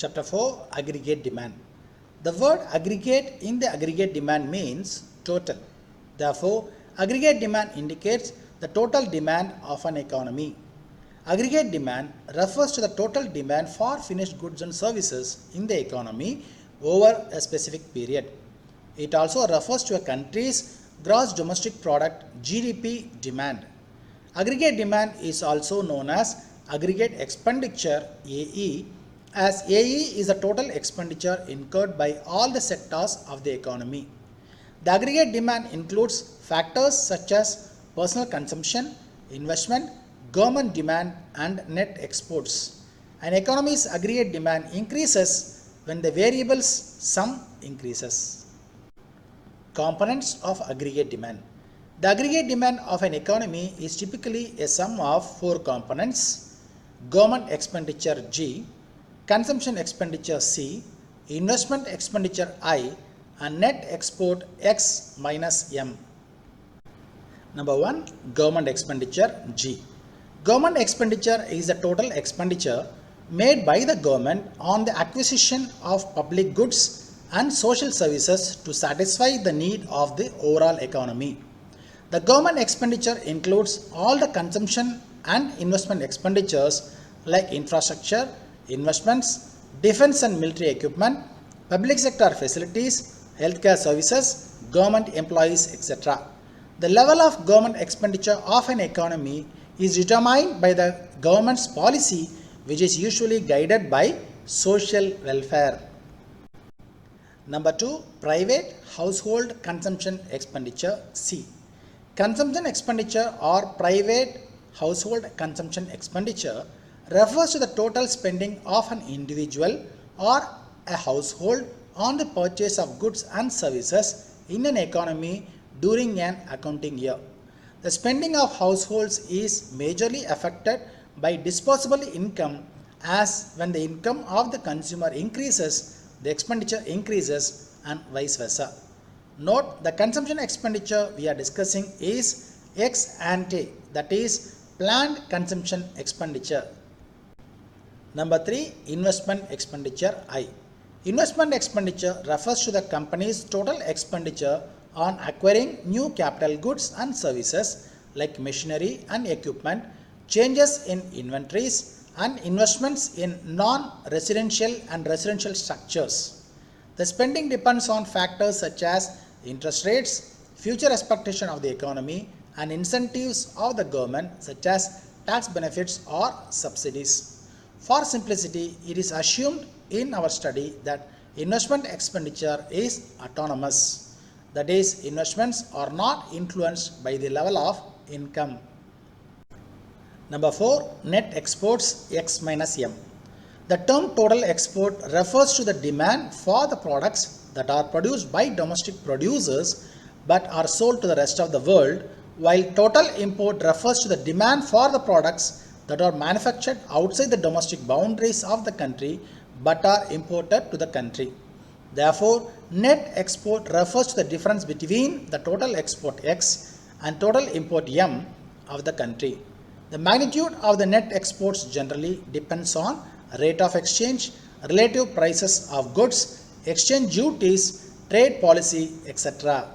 Chapter 4 Aggregate Demand. The word aggregate in the aggregate demand means total. Therefore, aggregate demand indicates the total demand of an economy. Aggregate demand refers to the total demand for finished goods and services in the economy over a specific period. It also refers to a country's gross domestic product (GDP) demand. Aggregate demand is also known as aggregate expenditure (AE), as AE is the total expenditure incurred by all the sectors of the economy. The aggregate demand includes factors such as personal consumption, investment, government demand, and net exports. An economy's aggregate demand increases when the variables sum increases. Components of aggregate demand. The aggregate demand of an economy is typically a sum of four components: government expenditure G, consumption expenditure C, investment expenditure I, and net export X minus M. Number 1. Government expenditure G. Government expenditure is the total expenditure made by the government on the acquisition of public goods and social services to satisfy the need of the overall economy. The government expenditure includes all the consumption and investment expenditures like infrastructure, investments, defense and military equipment, public sector facilities, healthcare services, government employees, etc. The level of government expenditure of an economy is determined by the government's policy, which is usually guided by social welfare. Number 2. Private household consumption expenditure C. Consumption expenditure or private household consumption expenditure refers to the total spending of an individual or a household on the purchase of goods and services in an economy during an accounting year. The spending of households is majorly affected by disposable income, as when the income of the consumer increases, the expenditure increases, and vice versa. Note, the consumption expenditure we are discussing is ex-ante, that is planned consumption expenditure. Number 3. Investment expenditure I. Investment expenditure refers to the company's total expenditure on acquiring new capital goods and services like machinery and equipment, changes in inventories, and investments in non-residential and residential structures. The spending depends on factors such as interest rates, future expectation of the economy, and incentives of the government such as tax benefits or subsidies. For simplicity, it is assumed in our study that investment expenditure is autonomous. That is, investments are not influenced by the level of income. Number 4. Net exports X minus M. The term total export refers to the demand for the products that are produced by domestic producers but are sold to the rest of the world, while total import refers to the demand for the products that are manufactured outside the domestic boundaries of the country but are imported to the country. Therefore, net export refers to the difference between the total export X and total import M of the country. The magnitude of the net exports generally depends on rate of exchange, relative prices of goods, exchange duties, trade policy, etc.